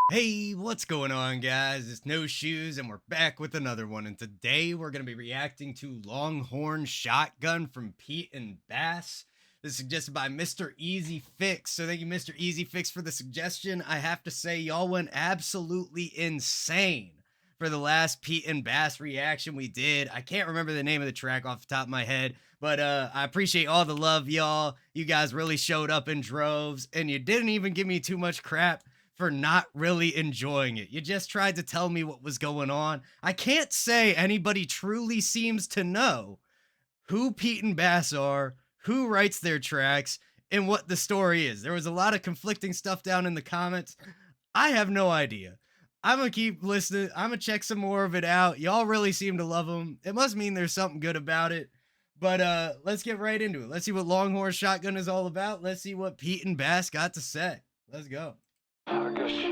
Hey, what's going on, guys? It's No Shoes, and we're back with another one. And today we're going to be reacting to Longhorn Shotgun from Pete and Bass. This is suggested by Mr. Easy Fix. So thank you, Mr. Easy Fix, for the suggestion. I have to say, y'all went absolutely insane for the last Pete and Bass reaction we did. I can't remember the name of the track off the top of my head, but I appreciate all the love, y'all. You guys really showed up in droves, and you didn't even give me too much crap for not really enjoying it. You just tried to tell me what was going on. I can't say anybody truly seems to know who Pete and Bass are, who writes their tracks, and what the story is. There was a lot of conflicting stuff down in the comments. I have no idea. I'm gonna keep listening. I'm gonna check some more of it out. Y'all really seem to love them. It must mean there's something good about it. But let's get right into it. Let's see what Longhorn Shotgun is all about. Let's see what Pete and Bass got to say. Let's go. I guess you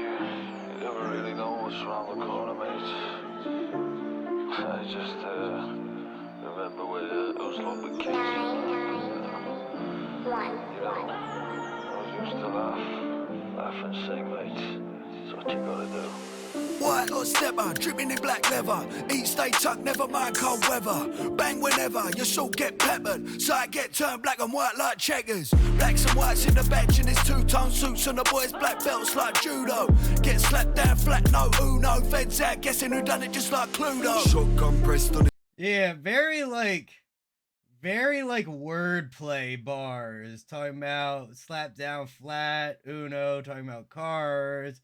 never really know what's around the corner, mate. I just remember where those lovely kids. I was used to laugh and sing, mate. It's what you gotta do. White or stepper, dripping in black leather. Eat, stay tucked, never mind cold weather. Bang whenever, your short get peppered. Side get turned black and white like checkers. Blacks and whites in the bench and his two-tone suits and the boys black belts like judo. Get slapped down flat, no uno. Feds out, guessing who done it just like Cluedo. Shotgun pressed on it. Yeah, very like wordplay bars. Talking about slap down flat, Uno, talking about cars.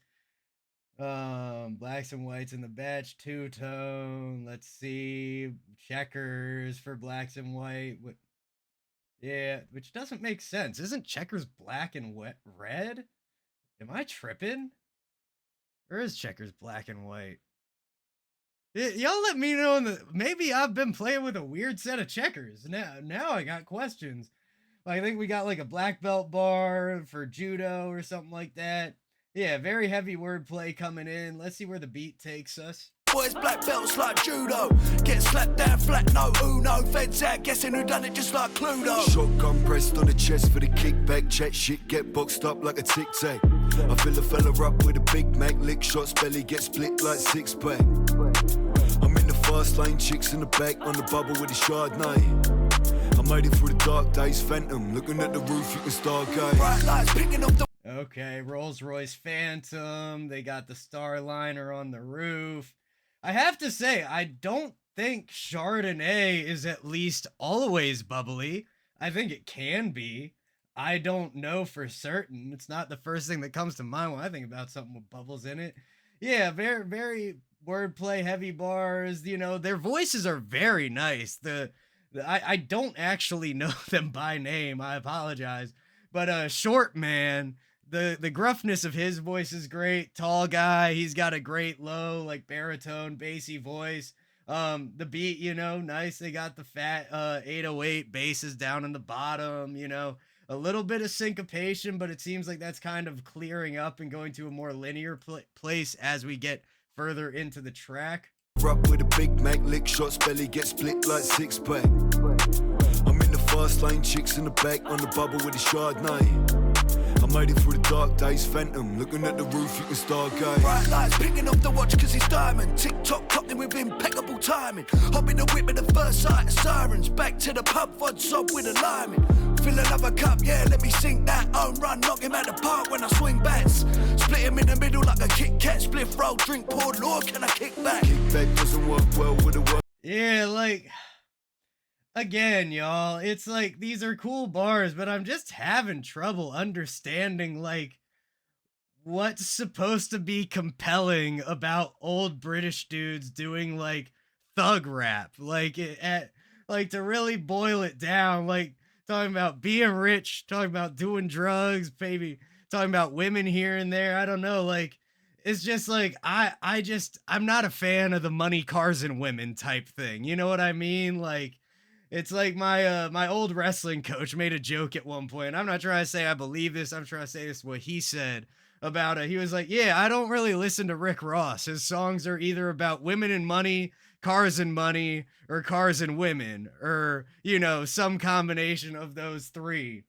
Blacks and whites in the batch, two-tone. Let's see. Checkers for blacks and white. Yeah, which doesn't make sense. Isn't checkers black and red? Am I tripping? Or is checkers black and white? Y'all let me know maybe I've been playing with a weird set of checkers. Now I got questions. I think we got like a black belt bar for judo or something like that. Yeah, very heavy wordplay coming in. Let's see where the beat takes us. Boys black belts like judo. Get slapped down flat, no uno. Feds out, guessing who done it just like Cluedo. Shotgun pressed on the chest for the kickback. Check shit, get boxed up like a tic-tac. I fill a fella up with a Big Mac. Lick shots, belly get split like six-pack. I'm in the fast lane, chicks in the back. On the bubble with a Chardonnay. I made it through the dark days, phantom. Looking at the roof, you can stargaze. Bright lights picking up the... Okay, Rolls Royce Phantom. They got the Starliner on the roof. I have to say, I don't think Chardonnay is at least always bubbly. I think it can be. I don't know for certain. It's not the first thing that comes to mind when I think about something with bubbles in it. Yeah, very wordplay, heavy bars. You know, their voices are very nice. I don't actually know them by name. I apologize. But Short Man, the gruffness of his voice is great. Tall guy, he's got a great low, like baritone, bassy voice. The beat, you know, nice. They got the fat 808 basses down in the bottom, you know. A little bit of syncopation, but it seems like that's kind of clearing up and going to a more linear place as we get further into the track. Up with a Big Mac, lick shots, belly get split like six-pack. I'm in the fast lane, chicks in the back. On the bubble with a Chardonnay. I made it through the dark days, phantom. Looking at the roof, you can stargaze. Bright lights picking up the watch cause it's diamond. Tick-tock clocking with impeccable timing. Hop in the whip at the first sight of sirens. Back to the pub, vod sob with a liming. Fill another cup, yeah, let me sink that. Own run, knock him out the park when I swing bats. Split him in the middle like a Kit Kat. Spliff roll, drink poured, Lord, can I kick back? Kickback doesn't work well with a word. Yeah, like... Again, y'all, it's like these are cool bars, but I'm just having trouble understanding like what's supposed to be compelling about old British dudes doing like thug rap. Like to really boil it down, like talking about being rich, talking about doing drugs, maybe talking about women here and there. I don't know, like it's just like I'm not a fan of the money, cars, and women type thing. You know what I mean? Like it's like my old wrestling coach made a joke at one point. I'm not trying to say I believe this. I'm trying to say this what he said about it. He was like, "Yeah, I don't really listen to Rick Ross. His songs are either about women and money, cars and money, or cars and women, or you know, some combination of those three."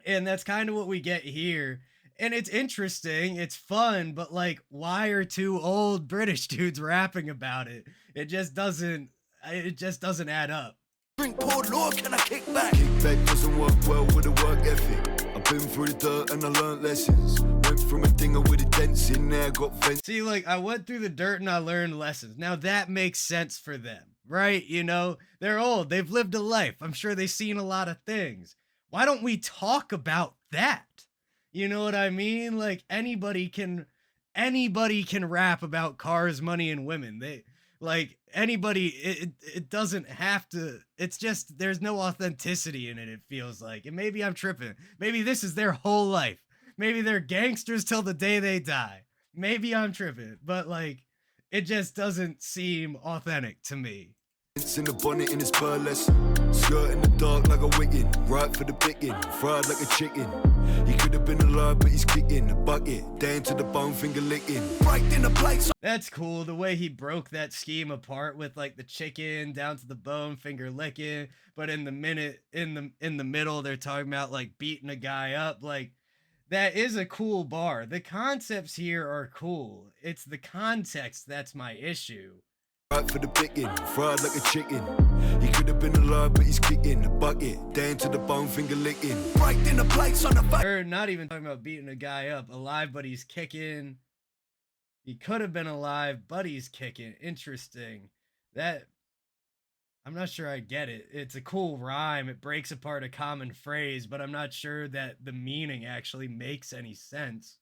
And that's kind of what we get here. and it's interesting, it's fun, but like, why are two old British dudes rapping about it? It just doesn't add up. Drink poor law, can I kick back? Kick back doesn't work well with a work ethic. I've been through the dirt and I learned lessons. Went from a dinger with a dents in there, got vent. See, like, I went through the dirt and I learned lessons. Now that makes sense for them, right? You know, they're old, they've lived a life. I'm sure they've seen a lot of things. Why don't we talk about that? You know what I mean? Like, anybody can rap about cars, money, and women. It doesn't have to, it's just, there's no authenticity in it, it feels like. And maybe I'm tripping. Maybe this is their whole life. Maybe they're gangsters till the day they die. Maybe I'm tripping, but like, it just doesn't seem authentic to me. In the bonnet in his pearlescent, skirt in the dark like a wiggin', right for the picking, fried like a chicken. He could have been alive, but he's kicking the bucket, down to the bone, finger licking, right in the place. That's cool, the way he broke that scheme apart with like the chicken down to the bone, finger licking, but in the middle, they're talking about like beating a guy up. Like, that is a cool bar. The concepts here are cool. It's the context that's my issue. Right for the picking, fried like a chicken. He could have been alive, but he's kicking the bucket, down to the bone, finger licking, right in the place on the face. Or not even talking about beating a guy up. Alive, but he's kicking. He could have been alive, but he's kicking. Interesting. I'm not sure I get it. It's a cool rhyme. It breaks apart a common phrase, but I'm not sure that the meaning actually makes any sense.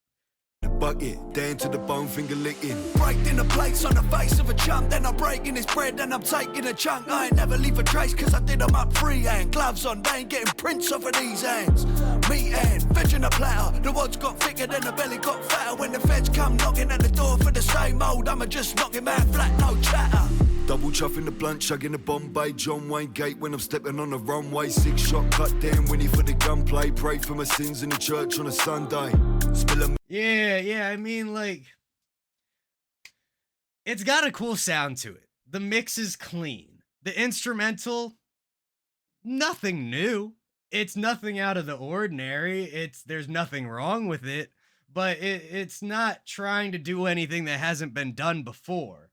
Bucket, down to the bone, finger licking, right in the place on the face of a chump. Then I'm breaking his bread and I'm taking a chunk. I ain't never leave a trace cause I did them up freehand. Gloves on, they ain't getting prints off of these hands. Meat and veg in a platter. The wads got thicker than the belly got fatter. When the feds come knocking at the door for the same old, I'ma just knock him out flat, no chatter. Double chuffing the blunt, chugging the Bombay, John Wayne Gate when I'm stepping on the runway. 6-shot cut down, Winnie for the gunplay. Pray for my sins in the church on a Sunday. Spill a Yeah, I mean, like, it's got a cool sound to it. The mix is clean. The instrumental, nothing new. It's nothing out of the ordinary. There's nothing wrong with it, but it's not trying to do anything that hasn't been done before.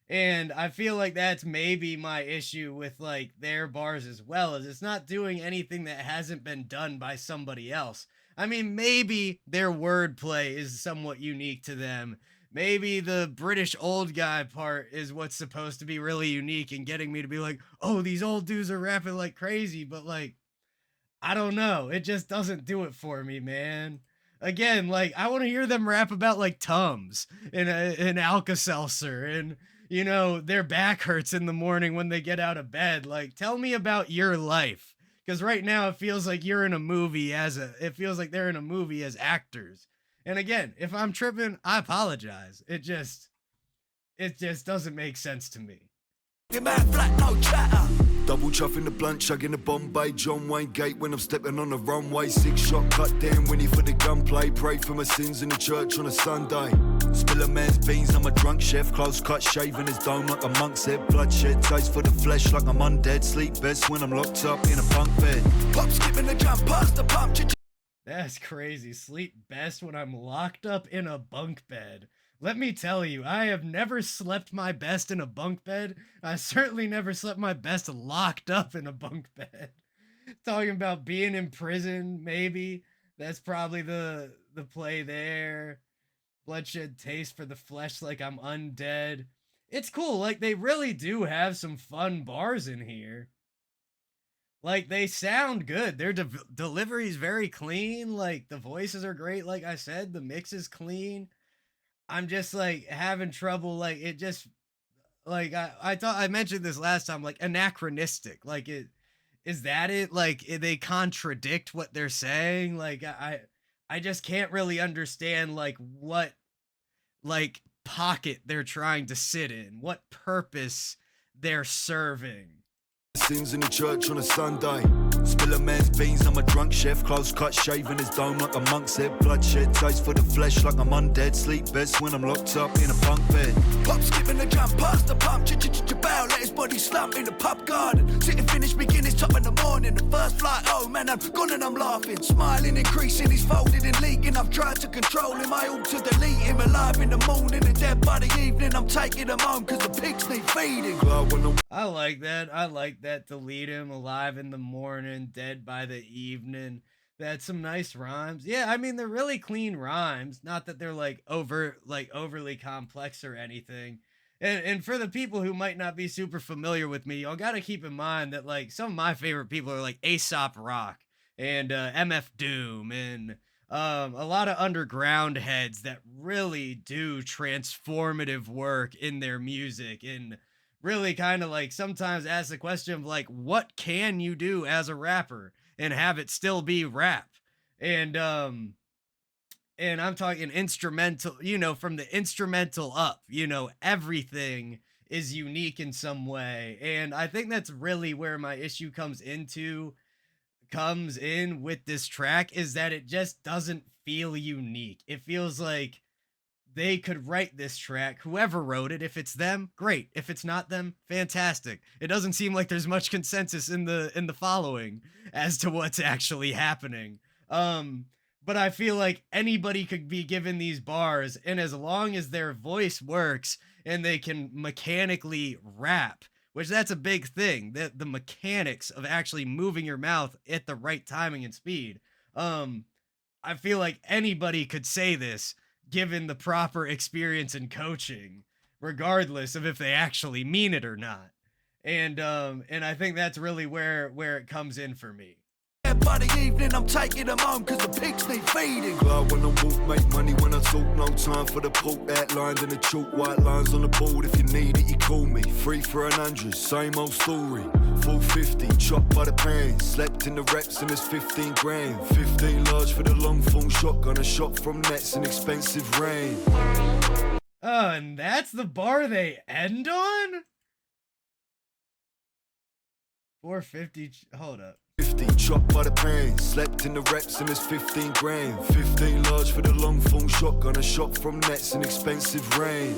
And I feel like that's maybe my issue with like their bars as well, is it's not doing anything that hasn't been done by somebody else. I mean, maybe their wordplay is somewhat unique to them. Maybe the British old guy part is what's supposed to be really unique and getting me to be like, oh, these old dudes are rapping like crazy, but like, I don't know. It just doesn't do it for me, man. Again, like, I want to hear them rap about like Tums and Alka-Seltzer and, you know, their back hurts in the morning when they get out of bed. Like, tell me about your life. Because right now it feels like you're in a movie it feels like they're in a movie as actors. And again, if I'm tripping, I apologize. It just doesn't make sense to me. Double chuffing the blunt, chugging the Bombay, John Wayne Gate when I'm stepping on the runway. 6-shot cut down, Winnie for the gunplay. Pray for my sins in the church on a Sunday. Spill a man's beans, I'm a drunk chef. Close cut, shaving his dome like a monk's head. Bloodshed, taste for the flesh like I'm undead. Sleep best when I'm locked up in a bunk bed. Pop skipping the jump past the pump. That's crazy. Sleep best when I'm locked up in a bunk bed. Let me tell you, I have never slept my best in a bunk bed. I certainly never slept my best locked up in a bunk bed. Talking about being in prison, maybe. That's probably the play there. Bloodshed taste for the flesh like I'm undead. It's cool. Like, they really do have some fun bars in here. Like, they sound good. Their delivery is very clean. Like, the voices are great. Like I said, the mix is clean. I'm just like having trouble. Like, it just, like, I thought I mentioned this last time, like anachronistic. Like, is that it? Like, they contradict what they're saying. Like, I just can't really understand like what, like, pocket they're trying to sit in, what purpose they're serving. Sins in the church on a Sunday. Spill a man's beans, I'm a drunk chef. Close cut, shaving his dome like a monk's head. Bloodshed, taste for the flesh like I'm undead. Sleep best when I'm locked up in a bunk bed. Pop skipping the jump past the pump. Bow, let his body slump in the pub garden. Sitting finish, begin his top in the morning. The first flight home, man, I'm gone and I'm laughing. Smiling, increasing, he's folded and leaking. I've tried to control him, I ought to delete him. Alive in the morning and dead by the evening. I'm taking him home cause the pigs need feeding. I like that. I like that. Delete him, alive in the morning, dead by the evening. That's some nice rhymes. Yeah, I mean they're really clean rhymes. Not that they're overly complex or anything. And for the people who might not be super familiar with me, y'all gotta keep in mind that like some of my favorite people are like Aesop Rock and MF Doom and a lot of underground heads that really do transformative work in their music and really kind of like sometimes ask the question of like what can you do as a rapper and have it still be rap and um and I'm talking instrumental, from the instrumental up, everything is unique in some way. And I think that's really where my issue comes in with this track is that it just doesn't feel unique. It feels like they could write this track, whoever wrote it. If it's them, great. If it's not them, fantastic. It doesn't seem like there's much consensus in the following as to what's actually happening. But I feel like anybody could be given these bars, and as long as their voice works and they can mechanically rap, which that's a big thing, the mechanics of actually moving your mouth at the right timing and speed. Um, I feel like anybody could say this given the proper experience and coaching, regardless of if they actually mean it or not. And I think that's really where it comes in for me. By the evening, I'm taking them home cause the pigs need feeding. Glad when I walk, make money when I talk. No time for the pork, that lined in the chalk. White lines on the board, if you need it, you call me. 3 for 100, same old story. 450, chopped by the pan. Slept in the reps and it's 15 grand. 15 large for the Longthorne shotgun. A shot from nets, an expensive rain. Oh, and that's the bar they end on? 450, hold up. 50, chopped by the pan, slept in the reps and it's 15 grand. 15 large for the Longthorne shotgun, a shot from nets, an expensive rain.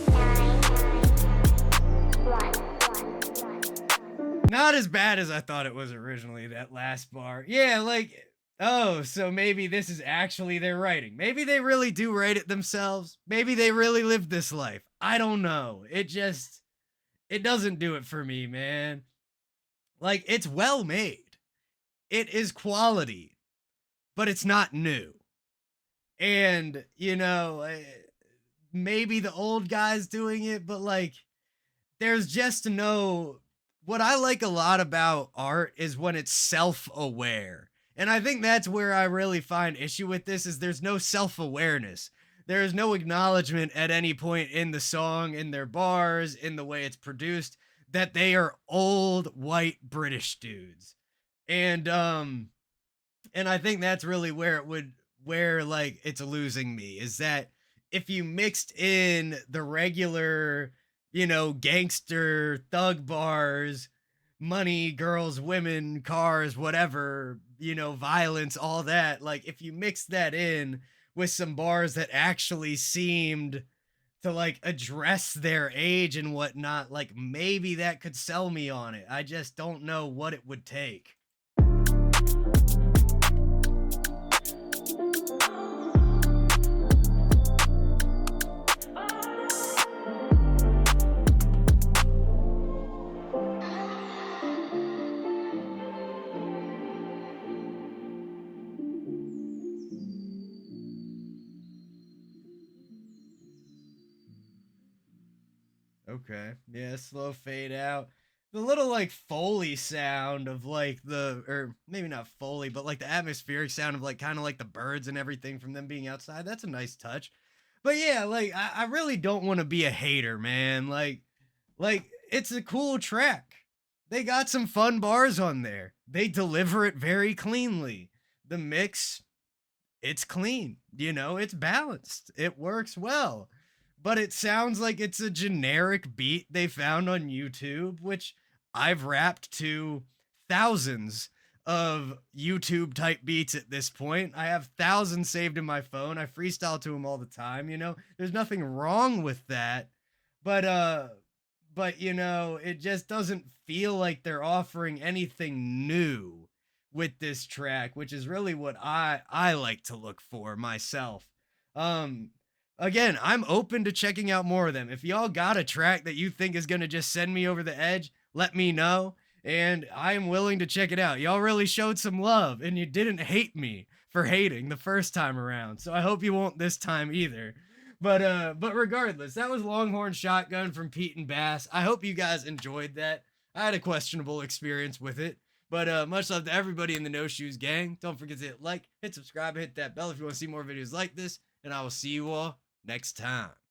Not as bad as I thought it was originally, that last bar. Yeah, like, oh, so maybe this is actually their writing. Maybe they really do write it themselves. Maybe they really lived this life. I don't know. It doesn't do it for me, man. Like, it's well made. It is quality, but it's not new. And, maybe the old guy's doing it, but like, there's just no. What I like a lot about art is when it's self-aware. And I think that's where I really find issue with this is there's no self-awareness. There is no acknowledgement at any point in the song, in their bars, in the way it's produced, that they are old white British dudes. And I think that's really where like it's losing me is that if you mixed in the regular, gangster thug bars, money, girls, women, cars, whatever, violence, all that, like if you mix that in with some bars that actually seemed to like address their age and whatnot, like maybe that could sell me on it. I just don't know what it would take. Okay. Yeah, slow fade out. The little like Foley sound of like or maybe not Foley, but like the atmospheric sound of like kind of like the birds and everything from them being outside. That's a nice touch. But yeah, like I really don't want to be a hater, man. Like it's a cool track. They got some fun bars on there. They deliver it very cleanly. The mix, it's clean. It's balanced. It works well. But it sounds like it's a generic beat they found on YouTube, which I've rapped to thousands of YouTube type beats at this point. I have thousands saved in my phone. I freestyle to them all the time, There's nothing wrong with that. But it just doesn't feel like they're offering anything new with this track, which is really what I like to look for myself. Um, Again, I'm open to checking out more of them. If y'all got a track that you think is gonna just send me over the edge, let me know. And I am willing to check it out. Y'all really showed some love and you didn't hate me for hating the first time around. So I hope you won't this time either. But regardless, that was Longhorn Shotgun from Pete and Bass. I hope you guys enjoyed that. I had a questionable experience with it. But much love to everybody in the No Shoes gang. Don't forget to hit like, hit subscribe, hit that bell if you want to see more videos like this. And I will see you all next time.